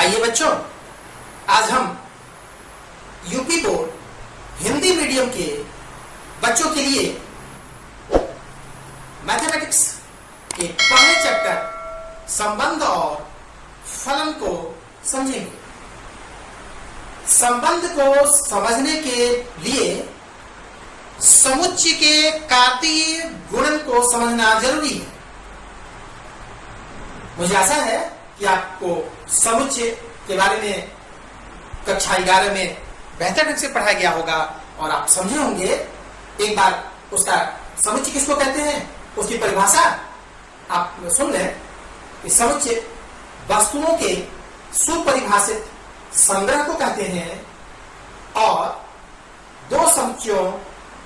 आइए बच्चों, आज हम यूपी बोर्ड हिंदी मीडियम के बच्चों के लिए मैथमेटिक्स के पहले चैप्टर संबंध और फलन को समझेंगे। संबंध को समझने के लिए समुच्चय के कार्तीय गुणन को समझना जरूरी है। मुझे आशा है कि आपको समुच्चय के बारे में कक्षा 11 में बेहतर ढंग से पढ़ाया गया होगा और आप समझे होंगे। एक बार उसका समुच्चय किसको कहते हैं, उसकी परिभाषा आप सुन लें कि समुच्चय वस्तुओं के सुपरिभाषित संग्रह को कहते हैं और दो समुच्चयों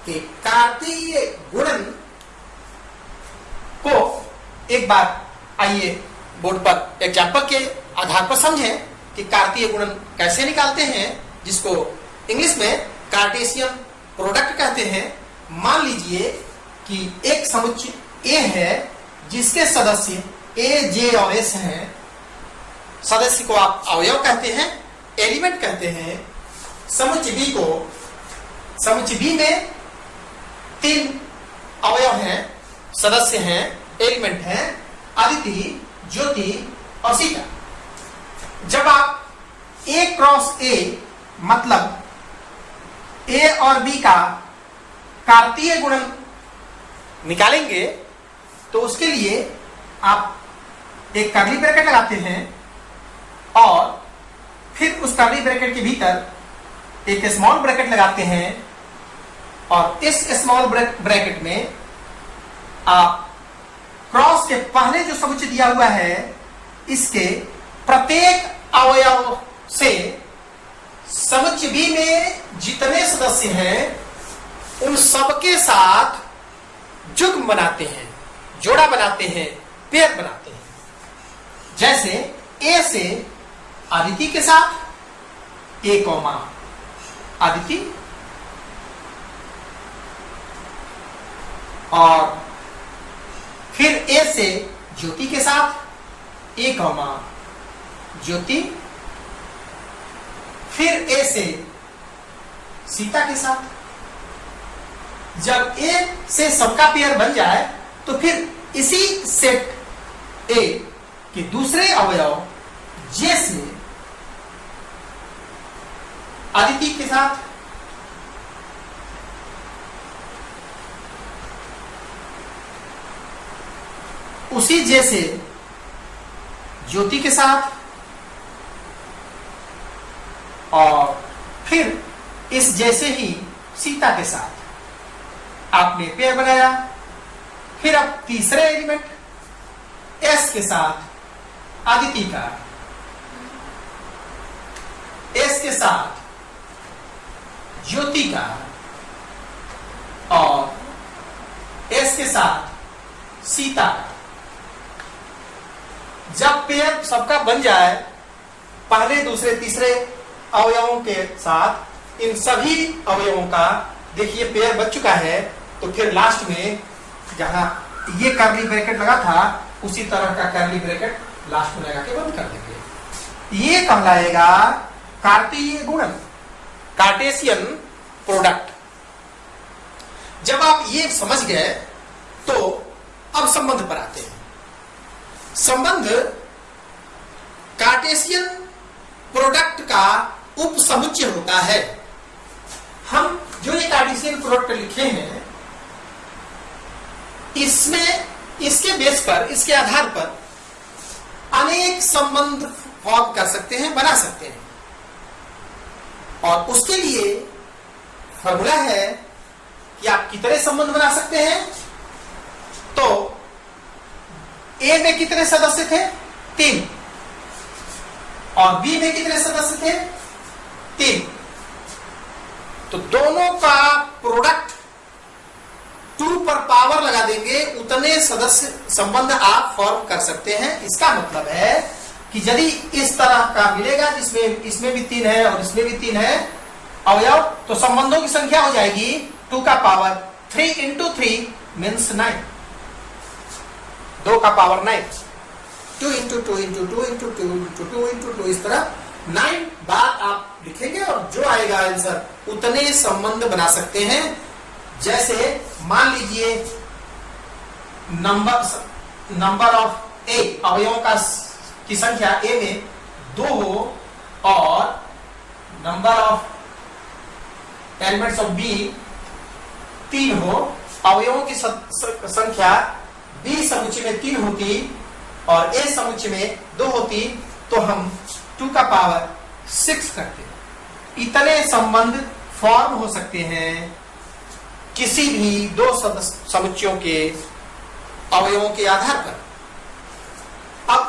के कार्तीय गुणन को एक बार आइए बोर्ड पर एग्जाम्पल के आधार पर समझें कि कार्तीय गुणन कैसे निकालते हैं, जिसको इंग्लिश में कार्टेशियन प्रोडक्ट कहते हैं। मान लीजिए कि एक समुच्चय ए है जिसके सदस्य ए, जे और एस हैं। सदस्य को आप अवयव कहते हैं, एलिमेंट कहते हैं। समुच्चय बी को, समुच्चय बी में 3 अवयव हैं, सदस्य हैं, एलिमेंट हैं, अदिति, ज्योति और सीता। जब आप A क्रॉस A मतलब A और B का कार्तीय गुणन निकालेंगे तो उसके लिए आप एक कर्ली ब्रैकेट लगाते हैं और फिर उस कर्ली ब्रैकेट के भीतर एक स्मॉल ब्रैकेट लगाते हैं और इस स्मॉल ब्रैकेट में आप क्रॉस के पहले जो समुच्चय दिया हुआ है इसके प्रत्येक अवयव से समुच्चय बी में जितने सदस्य हैं उन सबके साथ जुग्म बनाते हैं, जोड़ा बनाते हैं, पेयर बनाते हैं। जैसे ए से अदिति के साथ ए कॉमा अदिति और फिर ए से ज्योति के साथ ए कॉमा ज्योति, फिर ए से सीता के साथ। जब ए से सबका पेयर बन जाए तो फिर इसी सेट ए के दूसरे अवयव जे से अदिति के साथ, उसी जे से ज्योति के साथ और फिर इस जैसे ही सीता के साथ आपने पेयर बनाया। फिर अब तीसरे एलिमेंट एस के साथ अदिति का, एस के साथ ज्योति का और एस के साथ सीता का। जब पेयर सबका बन जाए पहले, दूसरे, तीसरे अवयवों के साथ इन सभी अवयवों का देखिए पेयर बन चुका है, तो फिर लास्ट में जहां ये कर्ली ब्रैकेट लगा था उसी तरह का कर्ली ब्रैकेट लास्ट में लगा के बंद कर देंगे। ये कहलाएगा कार्तीय गुणन, कार्टेशियन प्रोडक्ट। जब आप ये समझ गए तो अब संबंध पर आते हैं। संबंध कार्टेशियन प्रोडक्ट का उप समुच्चय होता है। हम जो ये कार्टेशियन प्रोडक्ट लिखे हैं इसमें, इसके बेस पर, इसके आधार पर अनेक संबंध फॉर्म कर सकते हैं, बना सकते हैं। और उसके लिए फॉर्मूला है कि आप कितने संबंध बना सकते हैं। तो ए में कितने सदस्य थे? 3। और बी में कितने सदस्य थे? 3। तो दोनों का प्रोडक्ट 2 पर पावर लगा देंगे, उतने सदस्य संबंध आप फॉर्म कर सकते हैं। इसका मतलब है कि यदि इस तरह का मिलेगा जिसमें इसमें भी 3 है और इसमें भी 3 है अवयव, तो संबंधों की संख्या हो जाएगी 2 का पावर 3 × 3 मीन्स 9, 2 का power 9। 2 into 2 into 2 into 2 into 2 into 2, इस तरह 9 बार आप लिखेंगे और जो आएगा आंसर उतने संबंध बना सकते हैं। जैसे मान लीजिए नंबर ऑफ ए, अवयवों की संख्या ए में 2 हो और number of elements of B 3 हो, अवयवों की संख्या बी समुच्चय में 3 होती और ए समुच्चय में 2 होती, तो हम 2 का पावर 6 करते। इतने संबंध फॉर्म हो सकते हैं किसी भी दो समुच्चयों के अवयवों के आधार पर। अब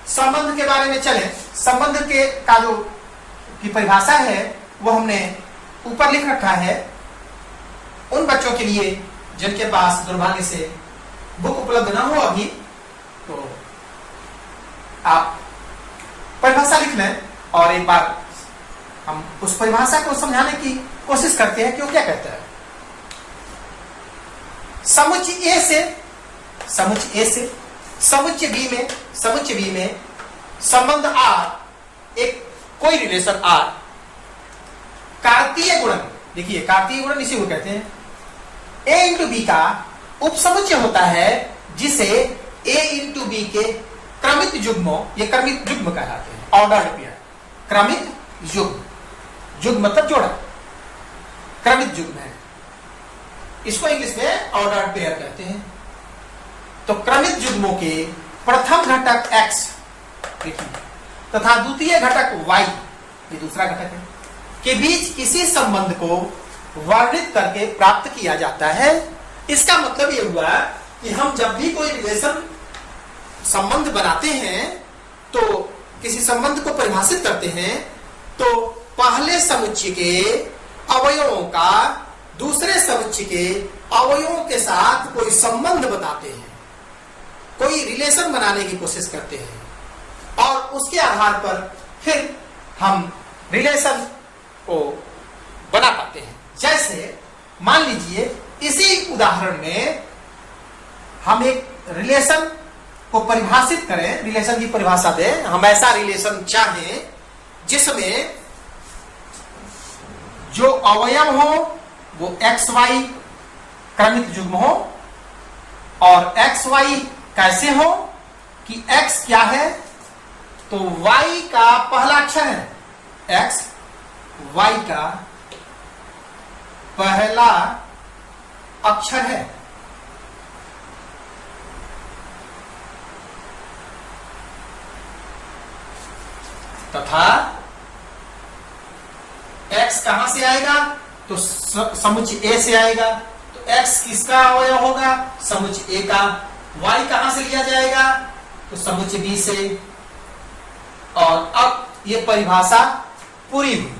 संबंध के बारे में चलें। संबंध के का जो की परिभाषा है वो हमने ऊपर लिख रखा है। उन बच्चों के लिए जिनके पास दुर्भाग्य से बुक उपलब्ध ना हो अभी, तो आप परिभाषा लिख लें और एक बार हम उस परिभाषा को समझाने की कोशिश करते हैं कि वो क्या कहता है। समुच्चय ए से समुच्चय बी में संबंध आर, एक कोई रिलेशन आर, कार्तीय गुणन, देखिए कार्तीय गुणन इसी को कहते हैं, ए इंटू बी का उपसमुच्चय होता है जिसे ए इंटू बी के क्रमित युग्मों, ये क्रमित युग्म कहलाते हैं, ऑर्डर्ड पेयर, क्रमित युग्म मतलब जोड़ा, क्रमित युग्म है, इसको इंग्लिश में ऑर्डर्ड पेयर कहते हैं। तो क्रमित युग्मों के प्रथम घटक x तथा द्वितीय घटक y, ये दूसरा घटक है, के बीच किसी संबंध को वर्णित करके प्राप्त किया जाता है। इसका मतलब ये हुआ कि हम जब भी कोई रिलेशन संबंध बनाते हैं तो किसी संबंध को परिभाषित करते हैं तो पहले समुच्चय के अवयवों का दूसरे समुच्चय के अवयवों के साथ कोई संबंध बताते हैं, कोई रिलेशन बनाने की कोशिश करते हैं और उसके आधार पर फिर हम रिलेशन को बना पाते हैं। जैसे मान लीजिए इसी उदाहरण में हम एक रिलेशन को परिभाषित करें, रिलेशन की परिभाषा दें। हम ऐसा रिलेशन चाहें जिसमें जो अवयव हो वो एक्स वाई क्रमित युग्म हो, और एक्स वाई कैसे हो कि एक्स क्या है तो वाई का पहला अक्षर है, एक्स वाई का पहला अक्षर है, तथा x कहां से आएगा तो समुच्चय A से आएगा, तो x किसका अवयव होगा, समुच्चय A का। y कहां से लिया जाएगा तो समुच्चय B से। और अब ये परिभाषा पूरी हुई,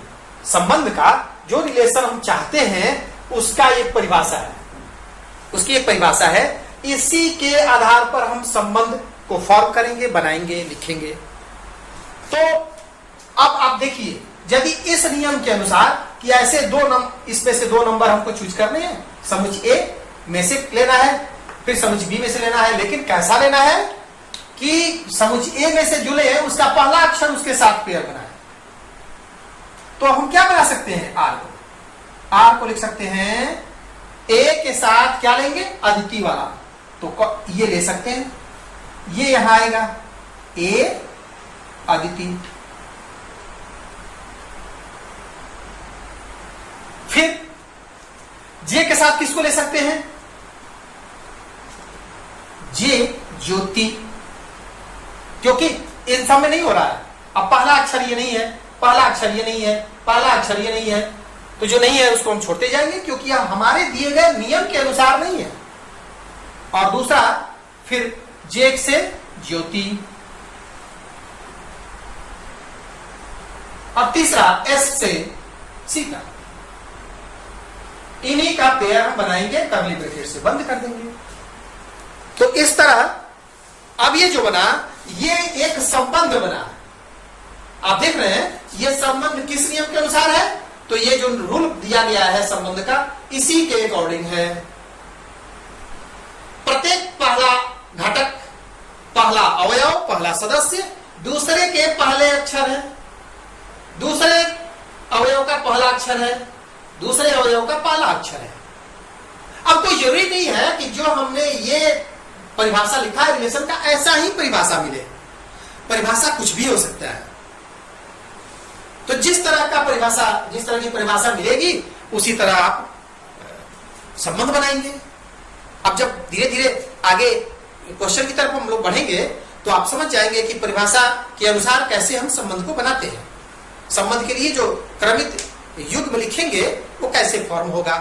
संबंध का जो रिलेशन हम चाहते हैं उसका एक परिभाषा है, उसकी एक परिभाषा है। इसी के आधार पर हम संबंध को फॉर्म करेंगे, बनाएंगे, लिखेंगे। तो अब आप देखिए, यदि इस नियम के अनुसार कि ऐसे इसमें से 2 नंबर हमको चूज करने हैं, समुच्चय ए में से लेना है, फिर समुच्चय बी में से लेना है, लेकिन कैसा लेना है कि समुच्चय ए में से जो ले उसका पहला अक्षर उसके साथ पेयर बनाए। तो हम क्या बना सकते हैं, आर को लिख सकते हैं ए के साथ क्या लेंगे, अदिति वाला, तो ये ले सकते हैं, ये यहां आएगा ए अदिति। फिर जे के साथ किसको ले सकते हैं, जे ज्योति, क्योंकि इन सब में नहीं हो रहा है। अब पहला अक्षर ये नहीं है, पहला अक्षर ये नहीं है, पहला अक्षर ये नहीं है, तो जो नहीं है उसको हम छोड़ते जाएंगे क्योंकि यह हमारे दिए गए नियम के अनुसार नहीं है। और दूसरा फिर जे से ज्योति, और तीसरा एस से सीता। इन्हीं का पेयर हम बनाएंगे, कर्ली ब्रैकेट से बंद कर देंगे। तो इस तरह अब ये जो बना, ये एक संबंध बना। आप देख रहे हैं ये संबंध किस नियम के अनुसार है, तो ये जो रूल दिया गया है संबंध का, इसी के अकॉर्डिंग है। प्रत्येक पहला पहला सदस्य दूसरे के पहले अक्षर है, दूसरे अवयव का पहला अक्षर है, दूसरे अवयव का पहला अक्षर है। अब कोई जरूरी नहीं है कि जो हमने ये परिभाषा लिखा है रिलेशन का ऐसा ही परिभाषा मिले, परिभाषा कुछ भी हो सकता है। तो जिस तरह की परिभाषा मिलेगी उसी तरह आप संबंध बनाएंगे। अब जब धीरे धीरे आगे क्वेश्चन की तरफ हम लोग बढ़ेंगे तो आप समझ जाएंगे कि परिभाषा के अनुसार कैसे हम संबंध को बनाते हैं। संबंध के लिए जो क्रमित युग्म लिखेंगे वो कैसे फॉर्म होगा।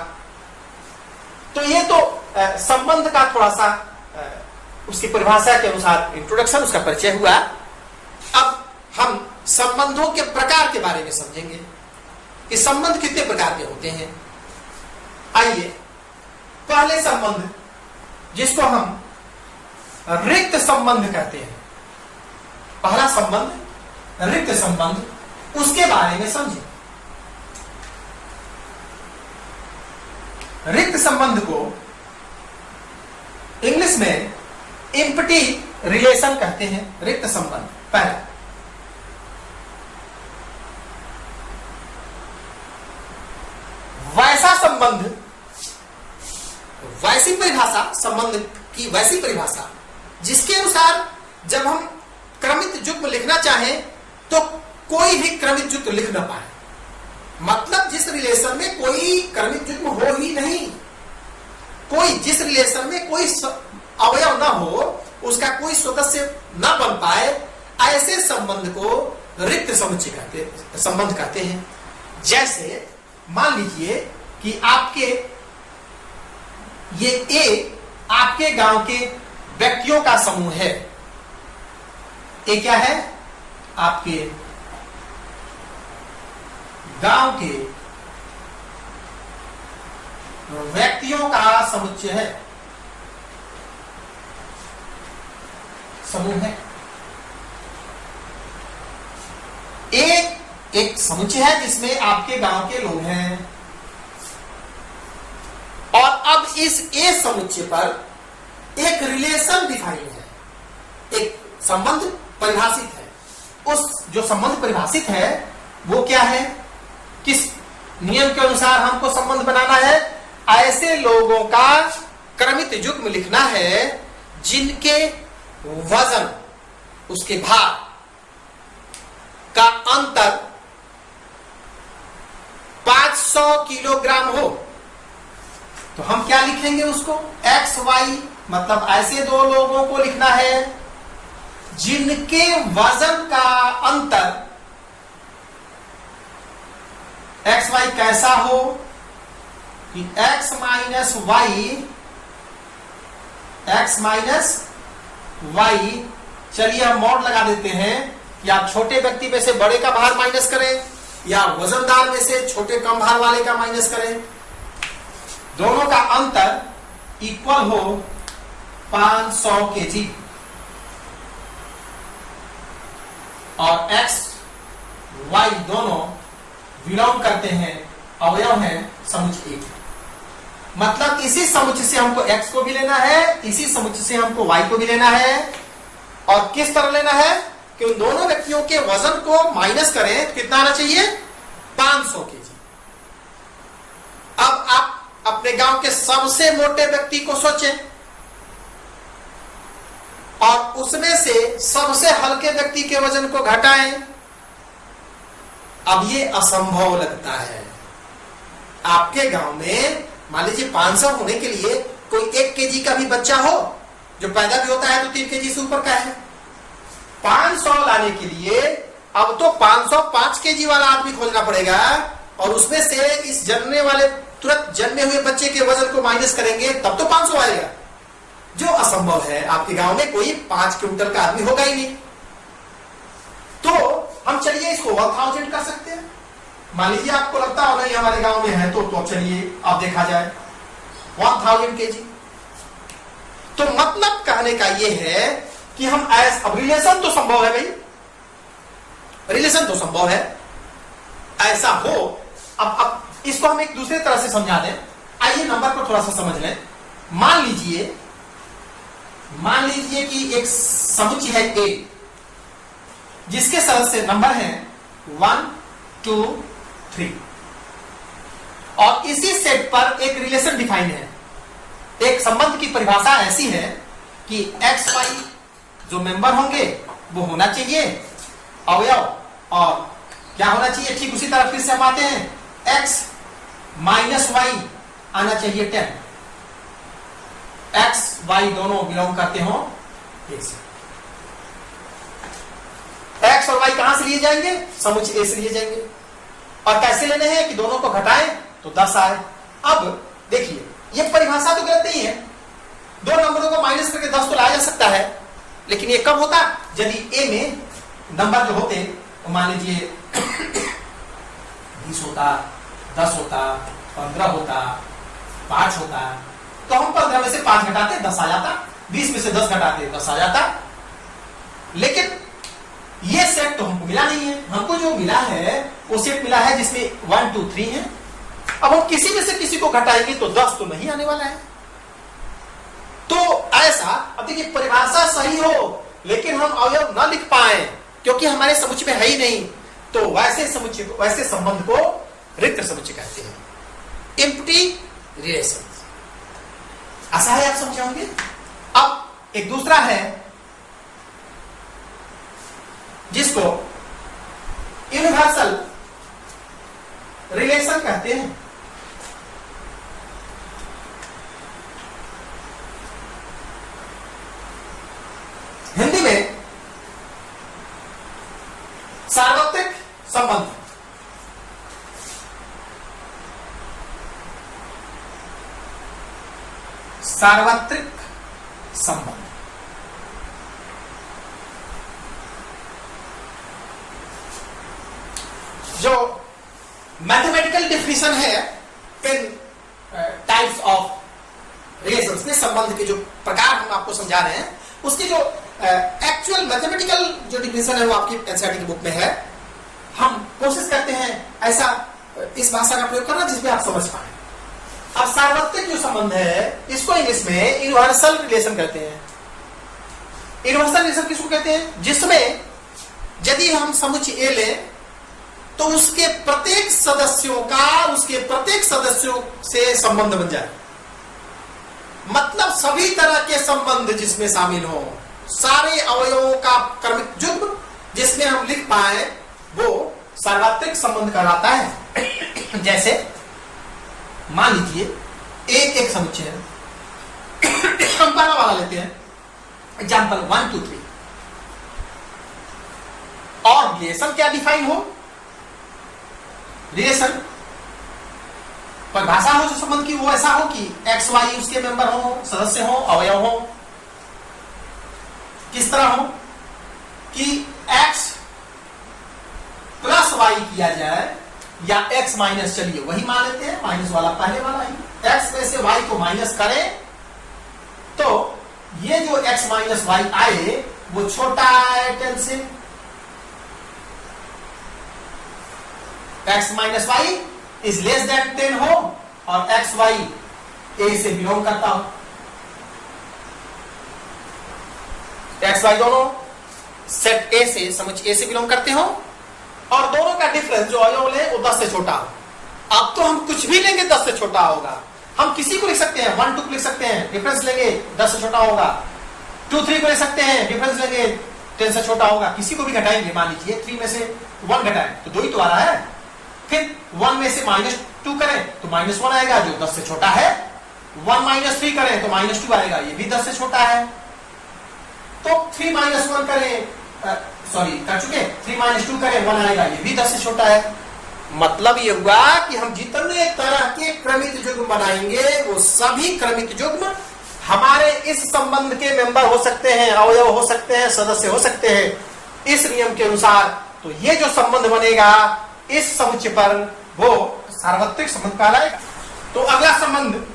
तो ये तो संबंध का थोड़ा सा उसकी परिभाषा के अनुसार इंट्रोडक्शन, उसका परिचय हुआ। अब हम संबंधों के प्रकार के बारे में समझेंगे कि संबंध कितने प्रकार के होते हैं। आइए पहले संबंध जिसको हम रिक्त संबंध कहते हैं, पहला संबंध रिक्त संबंध, उसके बारे में समझें। रिक्त संबंध को इंग्लिश में एम्प्टी रिलेशन कहते हैं। रिक्त संबंध पहला। वैसा संबंध, वैसी परिभाषा, संबंध की वैसी परिभाषा जिसके अनुसार जब हम क्रमित युग्म लिखना चाहें तो कोई भी क्रमित युग्म लिख ना पाए। मतलब जिस रिलेशन में कोई क्रमित युग्म हो ही नहीं, कोई जिस रिलेशन में कोई अवयव ना हो, उसका कोई सदस्य ना बन पाए, ऐसे संबंध को रिक्त संबंध कहते हैं। जैसे मान लीजिए कि आपके ये ए आपके गांव के व्यक्तियों का समूह है। ये क्या है? आपके गांव के व्यक्तियों का समुच्चय है, समूह है। एक समुच्चय है जिसमें आपके गांव के लोग हैं। और अब इस ए समुच्चय पर एक रिलेशन डिफाइन है, एक संबंध परिभाषित है। उस जो संबंध परिभाषित है वो क्या है? किस नियम के अनुसार हमको संबंध बनाना है? ऐसे लोगों का क्रमित युग्म लिखना है जिनके वजन, उसके भार का अंतर 500 किलोग्राम हो। तो हम क्या लिखेंगे उसको? एक्स वाई, मतलब ऐसे दो लोगों को लिखना है जिनके वजन का अंतर एक्स वाई कैसा हो कि एक्स माइनस वाई। चलिए हम मॉड लगा देते हैं कि आप छोटे व्यक्ति में से बड़े का भार माइनस करें या वजनदार में से छोटे कम भार वाले का माइनस करें। दोनों का अंतर इक्वल हो 500 केजी और एक्स वाई दोनों बिलोंग करते हैं, अवयव हैं समुच्चय एक। मतलब इसी समुच्चय से हमको x को भी लेना है, इसी समुच्चय से हमको y को भी लेना है। और किस तरह लेना है कि उन दोनों व्यक्तियों के वजन को माइनस करें तो कितना आना चाहिए? 500 केजी। अब आप अपने गांव के सबसे मोटे व्यक्ति को सोचें और उसमें से सबसे हल्के व्यक्ति के वजन को घटाएं। अब ये असंभव लगता है। आपके गांव में मान लीजिए 500 होने के लिए कोई 1 केजी का भी बच्चा हो, जो पैदा भी होता है तो 3 केजी से ऊपर का है। 500 लाने के लिए अब तो 505 केजी वाला आदमी खोजना पड़ेगा और उसमें से इस जन्मने वाले तुरंत जन्मे हुए बच्चे के वजन को माइनस करेंगे तब तो 500 आएगा, जो असंभव है। आपके गांव में कोई 5 क्विंटल का आदमी होगा ही नहीं। तो हम चलिए इसको 1000 कर सकते हैं। मान लीजिए आपको लगता होगा ये हमारे गांव में है तो चलिए अब देखा जाए 1000 केजी। तो मतलब कहने का ये है कि हम अब रिलेशन तो संभव है भाई, रिलेशन तो संभव है, ऐसा हो। अब इसको हम एक दूसरे तरह से समझा दें। आइए नंबर को थोड़ा सा समझ लें। मान लीजिए कि एक समुच्चय है ए जिसके सदस्य नंबर हैं 1, 2, 3 और इसी सेट पर एक रिलेशन डिफाइन है। एक संबंध की परिभाषा ऐसी है कि एक्स वाई जो मेंबर होंगे वो होना चाहिए अवयव, और क्या होना चाहिए, ठीक उसी तरह फिर से हम आते हैं x माइनस वाई आना चाहिए 10। x y दोनों बिलोंग करते हो A से। x और y कहां से लिए जाएंगे, समुच्चय A से लिए जाएंगे, और कैसे लेने हैं कि दोनों को घटाएं तो 10 आए। अब देखिए ये परिभाषा तो गलत नहीं है, दो नंबरों को माइनस करके 10 तो लाया जा सकता है, लेकिन ये कब होता, यदि A में नंबर जो होते मान लीजिए 20 होता, 10 होता, 15 होता, 5 होता, तो हम 15 में से 5 घटाते 10 आ जाता, 20 में से 10 घटाते 10 आ जाता। लेकिन ये सेट तो हमको मिला नहीं है, हमको जो मिला है वो सेट मिला है जिसमें 1, 2, 3 है। अब हम किसी में से किसी को घटाएंगे तो 10 तो नहीं आने वाला है। तो ऐसा, अब देखिए परिभाषा सही हो लेकिन हम अवयव न लिख पाए क्योंकि हमारे समुच्चय में है ही नहीं, तो वैसे समुच्चय को, वैसे संबंध को रिक्त समुच्चय कहते हैं, एम्प्टी रिलेशन। ऐसा है, आप समझे होंगे। अब एक दूसरा है जिसको यूनिवर्सल रिलेशन कहते हैं। हिंदी में सार्वत्रिक संबंध। सार्वत्रिक संबंध जो मैथमेटिकल डेफिनेशन है 10 टाइप्स ऑफ रिलेशंस में, संबंध के जो प्रकार हम आपको समझा रहे हैं उसकी जो एक्चुअल मैथमेटिकल जो डिफिनेशन है वो आपकी एनसीईआरटी की बुक में है। हम कोशिश करते हैं ऐसा इस भाषा का प्रयोग करना जिसमें आप समझ पाए। अब सार्वत्रिक जो संबंध है इसको इंग्लिश में यूनिवर्सल रिलेशन कहते हैं। यूनिवर्सल रिलेशन किसको कहते हैं, जिसमें यदि हम समुच्चय A लें तो उसके प्रत्येक सदस्यों से संबंध बन जाए। मतलब सभी तरह के संबंध जिसमें शामिल हो, सारे अवयवों का क्रमिक युग्म जिसमें हम लिख पाए वो सार्वत्रिक संबंध कहलाता है। जैसे मान लीजिए एक समुच्चय है, हम पहला वाला लेते हैं एग्जाम्पल 1, 2, 3 और रिलेशन क्या डिफाइन हो, रिलेशन परिभाषा हो जो संबंध की वो ऐसा हो कि एक्स वाई उसके मेंबर हो, सदस्य हो, अवयव हो। किस तरह हो कि x प्लस वाई किया जाए या x माइनस, चलिए वही मान लेते हैं, माइनस वाला पहले वाला ही, x में से y को माइनस करें तो ये जो x माइनस वाई आए वो छोटा है 10 से। x minus Y is less than 10 हो और एक्स वाई ए से बिलोंग करता हो, एक्स वाई दोनों सेट ए से, समुच्चय ए से बिलोंग करते हो और दोनों का डिफरेंस जो अवयव ले वो 10 से छोटा हो। अब तो हम कुछ भी लेंगे 10 से छोटा होगा, हम किसी को लिख सकते हैं 1, 2 को लिख सकते हैं, डिफरेंस लेंगे 10 से छोटा होगा, 2, 3 को लिख सकते हैं, डिफरेंस लेंगे 10 से छोटा होगा। किसी को भी घटाएंगे, मान लीजिए 3 में से 1 घटाएं तो 2 ही तो आ रहा है, फिर 1 में से -2 करें तो -1 आएगा जो 10 से छोटा है, 1 - 3 करें तो -2 आएगा, ये भी 10 से छोटा है। तो 3 - 1 करें, सॉरी कर चुके, 3 - 2 करें 1 आएगा, ये भी 10 से छोटा है। मतलब ये हुआ कि हम जितने तरह के क्रमित युग्म बनाएंगे वो सभी क्रमित युग्म हमारे इस संबंध के मेंबर हो सकते हैं, अवयव हो सकते हैं, सदस्य हो सकते हैं इस नियम के अनुसार। तो ये जो संबंध बनेगा इस समुच्चय पर वो सार्वत्रिक संबंध कहलाएगा। तो अगला संबंध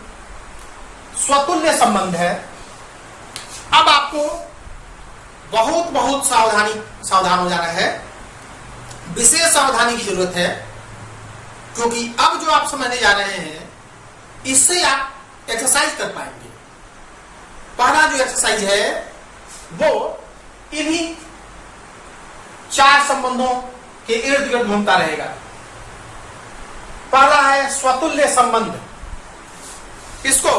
स्वतुल्य संबंध है। अब आपको बहुत सावधान हो जाना है, विशेष सावधानी की जरूरत है, क्योंकि अब जो आप समझने जा रहे हैं इससे आप एक्सरसाइज कर पाएंगे। पहला जो एक्सरसाइज है वो इन्हीं 4 संबंधों के इर्द गिर्द घूमता रहेगा। पहला है स्वतुल्य संबंध। इसको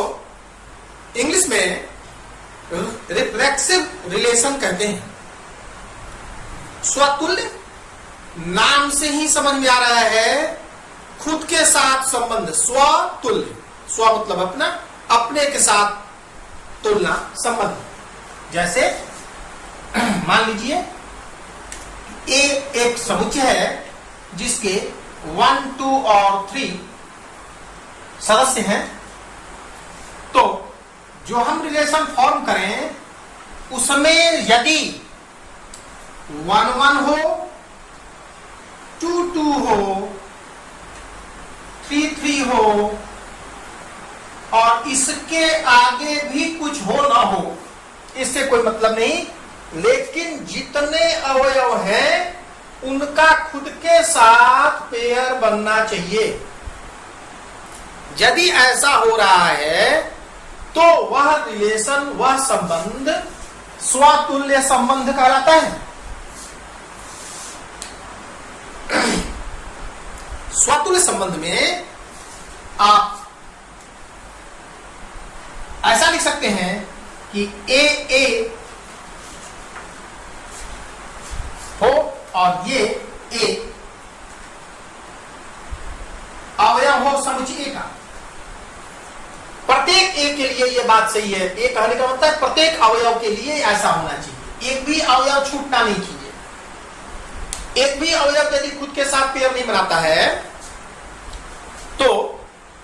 इंग्लिश में रिफ्लेक्सिव रिलेशन कहते हैं। स्वतुल्य नाम से ही समझ में आ रहा है, खुद के साथ संबंध। स्वतुल्य, स्व मतलब अपना, अपने के साथ तुलना संबंध। जैसे मान लीजिए ए एक समुच्चय है जिसके 1, 2 और 3 सदस्य हैं, तो जो हम रिलेशन फॉर्म करें उसमें यदि 1, 1 हो, 2, 2 हो, 3, 3 हो और इसके आगे भी कुछ हो ना हो, इससे कोई मतलब नहीं। लेकिन जितने अवयव हैं उनका खुद के साथ पेयर बनना चाहिए। यदि ऐसा हो रहा है तो वह रिलेशन, वह संबंध स्वतुल्य संबंध कहलाता है। स्वतुल्य संबंध में आप ऐसा लिख सकते हैं कि ए हो और ये ए अवयव हो समुच्चय का। प्रत्येक ए के लिए यह बात सही है। ए कहने का मतलब है प्रत्येक अवयव के लिए ऐसा होना चाहिए। एक भी अवयव छूटना नहीं चाहिए। एक भी अवयव यदि खुद के साथ पेयर नहीं बनाता है तो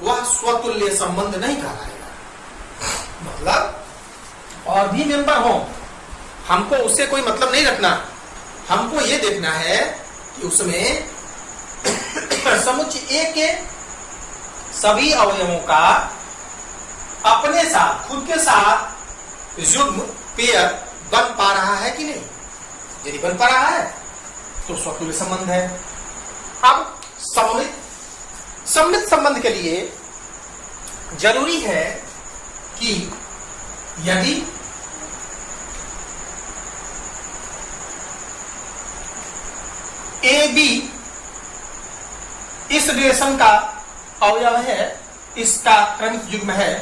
वह स्वतुल्य संबंध नहीं कहलाएगा। मतलब और भी मेंबर हो, हमको उससे कोई मतलब नहीं रखना। हमको यह देखना है कि उसमें समुच्चय ए के सभी अवयवों का अपने साथ, खुद के साथ युग्म पेयर बन पा रहा है कि नहीं। यदि बन पा रहा है तो स्वतुल्य संबंध है। अब सममित संबंध के लिए जरूरी है कि यदि ए बी इस रिलेशन का अवयव है, इसका क्रमिक युग्म है,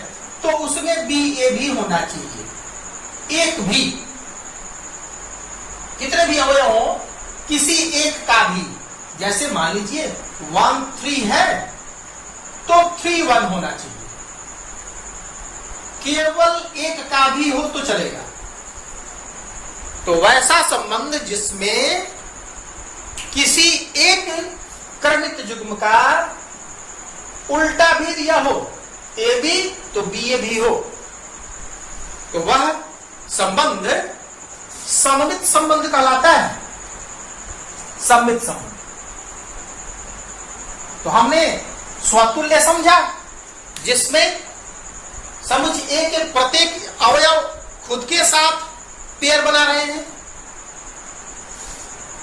तो उसमें बी ए भी होना चाहिए। एक भी, कितने भी अवयव हो, किसी एक का भी, जैसे मान लीजिए 1, 3 है तो 3, 1 होना चाहिए। केवल एक का भी हो तो चलेगा। तो वैसा संबंध जिसमें किसी एक क्रमिक युग्म का उल्टा भी दिया हो, ए बी तो बी ए भी हो, तो वह संबंध सममित संबंध कहलाता है। सममित संबंध। तो हमने स्वतुल्य समझा जिसमें समुच्चय ए के प्रत्येक अवयव खुद के साथ पेयर बना रहे हैं।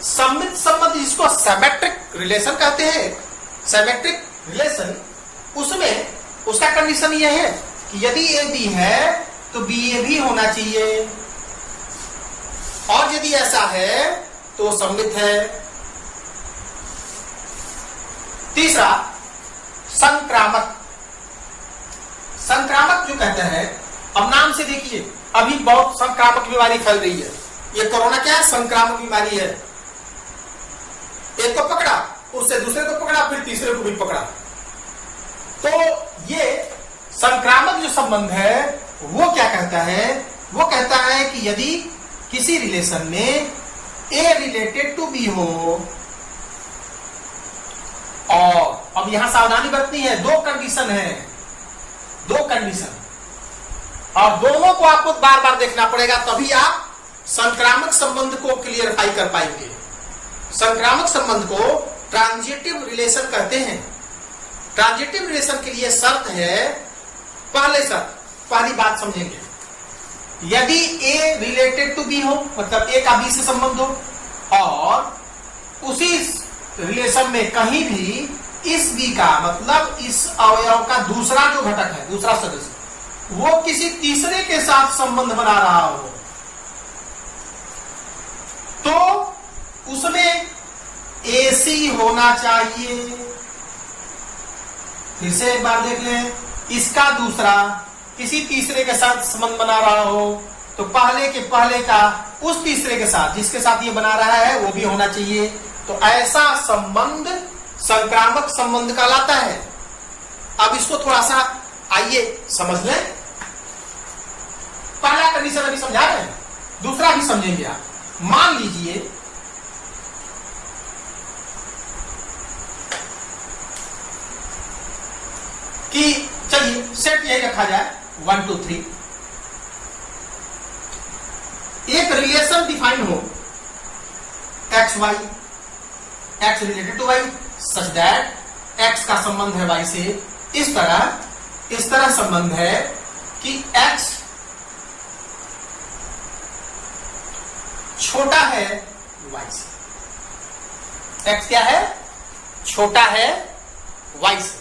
सममित संबंध जिसको सिमेट्रिक रिलेशन कहते हैं, सिमेट्रिक रिलेशन, उसमें उसका कंडीशन यह है कि यदि ए बी है तो बी ए भी होना चाहिए, और यदि ऐसा है तो सममित है। तीसरा, संक्रामक। संक्रामक जो कहते हैं, अब नाम से देखिए अभी बहुत संक्रामक बीमारी फैल रही है। ये कोरोना क्या है? संक्रामक बीमारी है। एक को पकड़ा, उससे दूसरे को पकड़ा, फिर तीसरे को भी पकड़ा। तो ये संक्रामक जो संबंध है वो क्या कहता है? वो कहता है कि यदि किसी रिलेशन में ए रिलेटेड टू बी हो, और अब यहां सावधानी बरतनी है, दो कंडीशन है, दो कंडीशन, और दोनों को आपको बार बार देखना पड़ेगा, तभी आप संक्रामक संबंध को क्लियरफाई कर पाएंगे। संक्रामक संबंध को ट्रांजिटिव रिलेशन कहते हैं। ट्रांजिटिव रिलेशन के लिए शर्त है, पहली बात समझेंगे, यदि ए रिलेटेड टू बी हो, मतलब ए का बी से संबंध हो, और उसी रिलेशन में कहीं भी इस बी का, मतलब इस अवयव का दूसरा जो घटक है, दूसरा सदस्य, वो किसी तीसरे के साथ संबंध बना रहा हो, तो उसमें एसी होना चाहिए। फिर से एक बार देख लें, इसका दूसरा किसी तीसरे के साथ संबंध बना रहा हो तो पहले का उस तीसरे के साथ जिसके साथ ये बना रहा है वो भी होना चाहिए। तो ऐसा संबंध संक्रामक संबंध कहलाता है। अब इसको थोड़ा सा आइए समझ लें। पहला कंडीशन अभी समझा रहे हैं, दूसरा भी समझेंगे आप। मान लीजिए कि चलिए सेट यही रखा जाए 1 2 3। एक रिलेशन डिफाइन हो X Y, X related to Y such that X का संबंध है वाई से इस तरह संबंध है कि एक्स छोटा है वाई से। एक्स क्या है? छोटा है वाई से।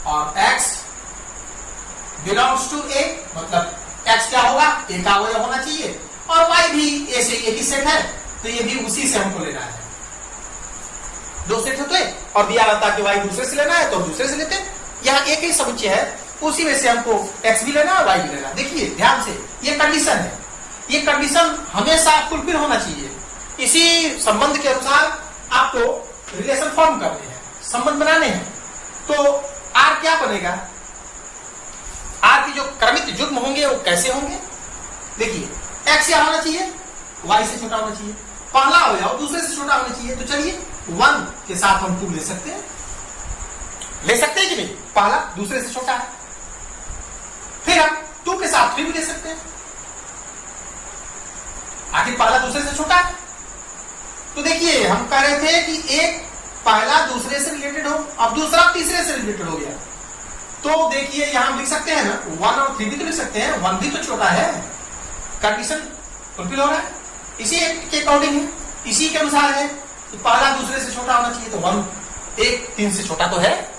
और x बिलोंग्स टू ए, मतलब x क्या होगा? ए का अवयव होना चाहिए। और y भी ए से एक ही सेट है, तो ये भी उसी से हमको लेना है। दो सेट होते और दिया रहता कि y दूसरे से लेना है तो हम दूसरे से लेते। यहाँ एक ही समुच्चय है, उसी में से हमको x भी लेना है, y भी लेना है। देखिए ध्यान से, ये कंडीशन है। ये कंडीशन हमेशा फुलफिल होना चाहिए। इसी संबंध के अनुसार आपको रिलेशन फॉर्म करने हैं, संबंध बनाने हैं। तो आर क्या बनेगा? आर की जो क्रमित युग्म होंगे वो कैसे होंगे? देखिए एक्स क्या होना चाहिए? वाई से छोटा होना चाहिए। पहला अवयव दूसरे से छोटा होना चाहिए। तो चलिए 1 के साथ हम 2 ले सकते हैं कि नहीं? पहला दूसरे से छोटा है। फिर हम 2 के साथ 3 भी ले सकते हैं, आखिर पहला दूसरे से छोटा है। तो देखिए हम कह रहे थे कि एक पहला दूसरे से रिलेटेड हो, अब दूसरा तीसरे से रिलेटेड हो गया। तो देखिए यहां हम लिख सकते हैं ना 1 और 3 भी तो लिख सकते हैं। 1 भी तो छोटा है, कंडीशन फुलफिल हो रहा है। इसी के अकॉर्डिंग है, इसी के अनुसार है कि पहला दूसरे से छोटा होना चाहिए। तो 1 एक 3 से छोटा तो है,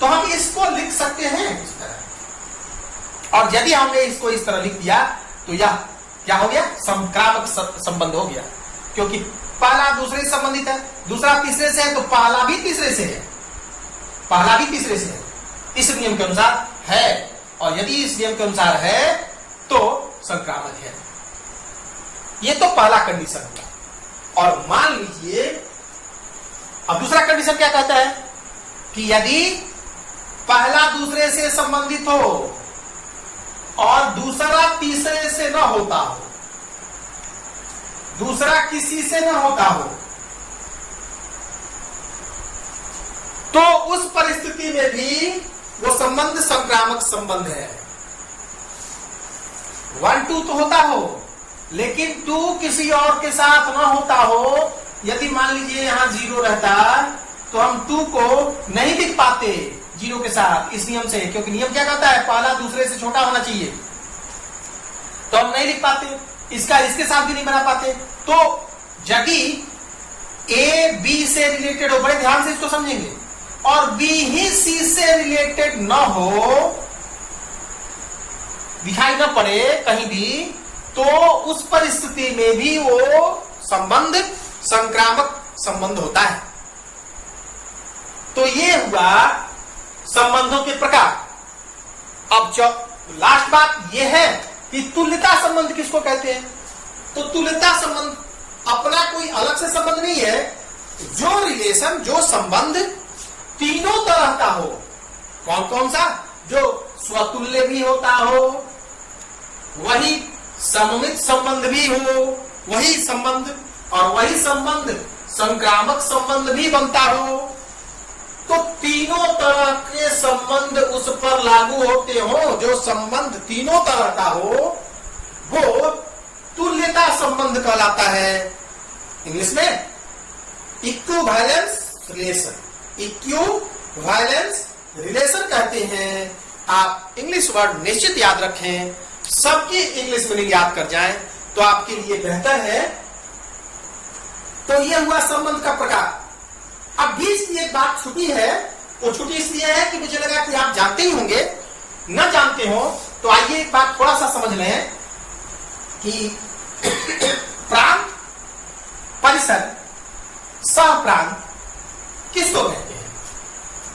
तो हम इसको लिख सकते हैं इस तरह। और यदि हमने इसको इस तरह लिख दिया तो यह क्या हो गया? संक्रामक संबंध हो गया, क्योंकि पहला दूसरे से संबंधित है, दूसरा तीसरे से है, तो पहला भी तीसरे से है, पहला भी तीसरे से है। इस नियम के अनुसार है, और यदि इस नियम के अनुसार है तो संक्रामक है। ये तो पहला कंडीशन हुआ। और मान लीजिए अब दूसरा कंडीशन क्या कहता है कि यदि पहला दूसरे से संबंधित हो और दूसरा तीसरे से न होता हो, दूसरा किसी से न होता हो, तो उस परिस्थिति में भी वो संबंध संक्रामक संबंध है। 1 2 तो होता हो, लेकिन 2 किसी और के साथ न होता हो। यदि मान लीजिए यहां 0 रहता तो हम 2 को नहीं लिख पाते 0 के साथ इस नियम से, क्योंकि नियम क्या कहता है? पहला दूसरे से छोटा होना चाहिए। तो हम नहीं लिख पाते, इसके साथ भी नहीं बना पाते। तो यदि ए बी से रिलेटेड हो, बड़े ध्यान से इसको समझेंगे, और बी ही सी से रिलेटेड न हो, दिखाई न पड़े कहीं भी, तो उस परिस्थिति में भी वो संबंध संक्रामक संबंध होता है। तो ये हुआ संबंधों के प्रकार। अब जो लास्ट बात यह है कि तुल्यता संबंध किसको कहते हैं? तो तुल्यता संबंध अपना कोई अलग से संबंध नहीं है। जो रिलेशन, जो संबंध तीनों तरह का हो। कौन कौन सा? जो स्वतुल्य भी होता हो, वही सममित संबंध भी हो, वही संबंध, और वही संबंध संक्रामक संबंध भी बनता हो। तो तीनों तरह के संबंध उस पर लागू होते हो। जो संबंध तीनों तरह का हो वो तुल्यता संबंध कहलाता है। इंग्लिश में इक्विवेलेंस रिलेशन, इक्विवेलेंस रिलेशन कहते हैं। आप इंग्लिश वर्ड निश्चित याद रखें, सबकी इंग्लिश मीनिंग याद कर जाएं तो आपके लिए बेहतर है। तो यह हुआ संबंध का प्रकार। अब बीच की एक बात छुटी है, वो छुटी इसलिए है कि मुझे लगा कि आप जानते ही होंगे। न जानते हो तो आइए एक बात थोड़ा सा समझ लें कि प्रांत, परिसर सह प्रांत किसको कहते हैं?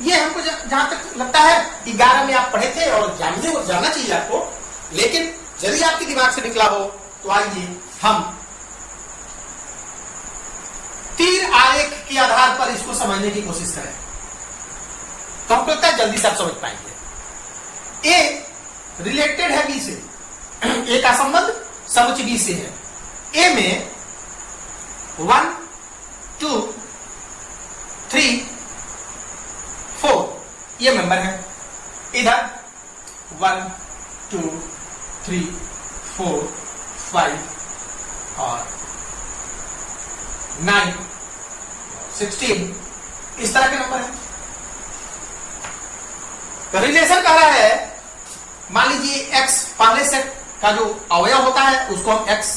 ये हमको जहां तक लगता है 11 में आप पढ़े थे और जानना चाहिए आपको, लेकिन यदि आपके दिमाग से निकला हो तो आइए हम तीर आरेख के आधार पर इसको समझने की कोशिश करें, तो हमको लगता है जल्दी से आप समझ पाएंगे। ए रिलेटेड है बी से, ए का संबंध समुच्च बी से है। ए में 1 2 3 4 ये मेंबर है, इधर 1 2 3 4 5 और 9 16 इस तरह के नंबर है। तो रिलेशन कह रहा है, मान लीजिए x पहले सेट का जो अवयव होता है उसको हम x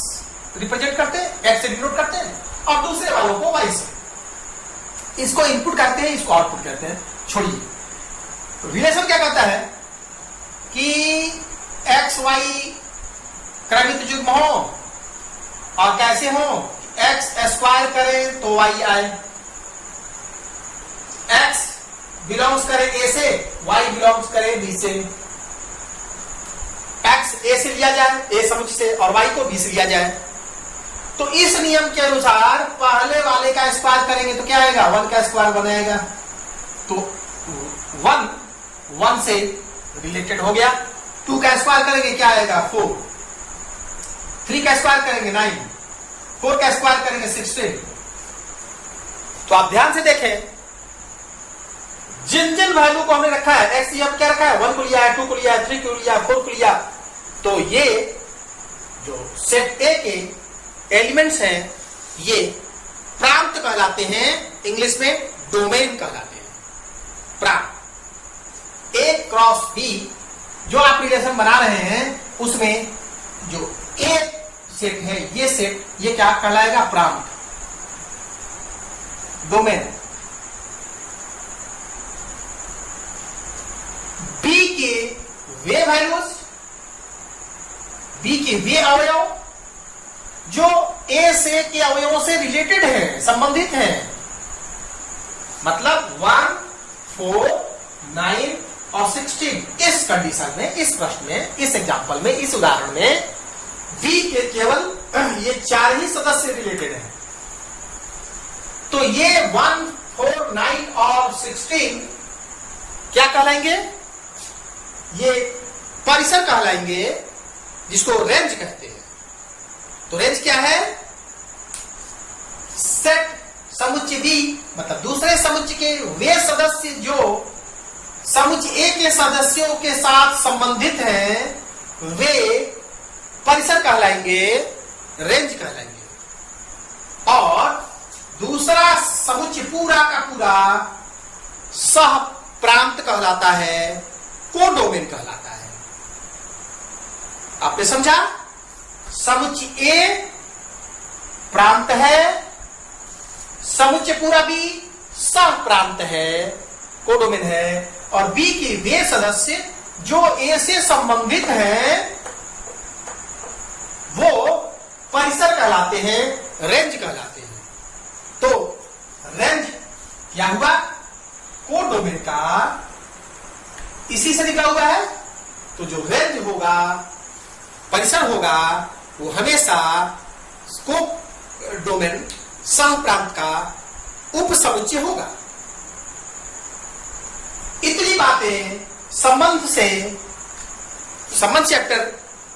रिप्रेजेंट करते हैं, x से डिनोट करते हैं, और दूसरे वालों को y से। इसको इनपुट करते हैं, इसको आउटपुट करते हैं। छोड़िए, तो रिलेशन क्या कहता है कि x y क्रमित युग्म हो, और कैसे हो, x स्क्वायर करें तो y आए, x बिलोंग्स करे a से, y बिलोंग्स करे b से, x a से लिया जाए, a समुच्चय से, और y को b से लिया जाए। तो इस नियम के अनुसार पहले वाले का स्क्वायर करेंगे तो क्या आएगा, 1 का स्क्वायर बनाएगा, तो 1 से रिलेटेड हो गया। 2 का स्क्वायर करेंगे क्या आएगा, 4, 3 का स्क्वायर करेंगे 9, 4 का स्क्वायर करेंगे 16। तो आप ध्यान से देखें, जिन जिन वैल्यू को हमने रखा है, x यहाँ क्या रखा है, 1 को लिया है, 2 को लिया है, 3 को लिया, 4 को लिया, तो ये जो सेट ए के एलिमेंट्स हैं ये प्रांत कहलाते हैं, इंग्लिश में डोमेन कहलाते हैं। प्रांत ए क्रॉस बी जो आप रिलेशन बना रहे हैं उसमें जो ए सेट है, ये सेट ये क्या कहलाएगा, प्रांत, डोमेन। बी के वे वैल्यूज, बी के वे अवयव जो ए से के अवयवों से रिलेटेड है, संबंधित है, मतलब 1 4 9 और 16। इस कंडीशन में, इस प्रश्न में, इस एग्जांपल में, इस उदाहरण में बी के केवल ये 4 ही सदस्य रिलेटेड है। तो ये 1 4 9 और 16 क्या कहलाएंगे, ये परिसर कहलाएंगे, जिसको रेंज कहते हैं। तो रेंज क्या है, सेट समुच्चय बी, मतलब दूसरे समुच्चय के वे सदस्य जो समुच्चय ए के सदस्यों के साथ संबंधित हैं, वे परिसर कहलाएंगे, रेंज कहलाएंगे। और दूसरा समुच्चय पूरा का पूरा सह प्रांत कहलाता है, कोडोमेन कहलाता है। आपने समझा, समुच्चय ए प्रांत है, समुच्चय पूरा बी सह प्रांत है, कोडोमेन है, और बी के वे सदस्य जो ए से संबंधित हैं वो परिसर कहलाते हैं, रेंज कहलाते हैं। तो रेंज क्या हुआ, कोडोमेन का इसी से निकला हुआ है। तो जो रेंज होगा, परिसर होगा, वो हमेशा स्कोप डोमेन सह प्रांत का उप समुच्चय होगा। इतनी बातें संबंध चैप्टर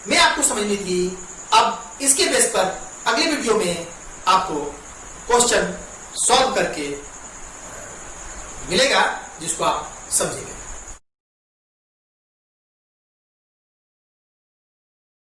में आपको समझनी थी। अब इसके बेस पर अगले वीडियो में आपको क्वेश्चन सॉल्व करके मिलेगा, जिसको आप समझेंगे।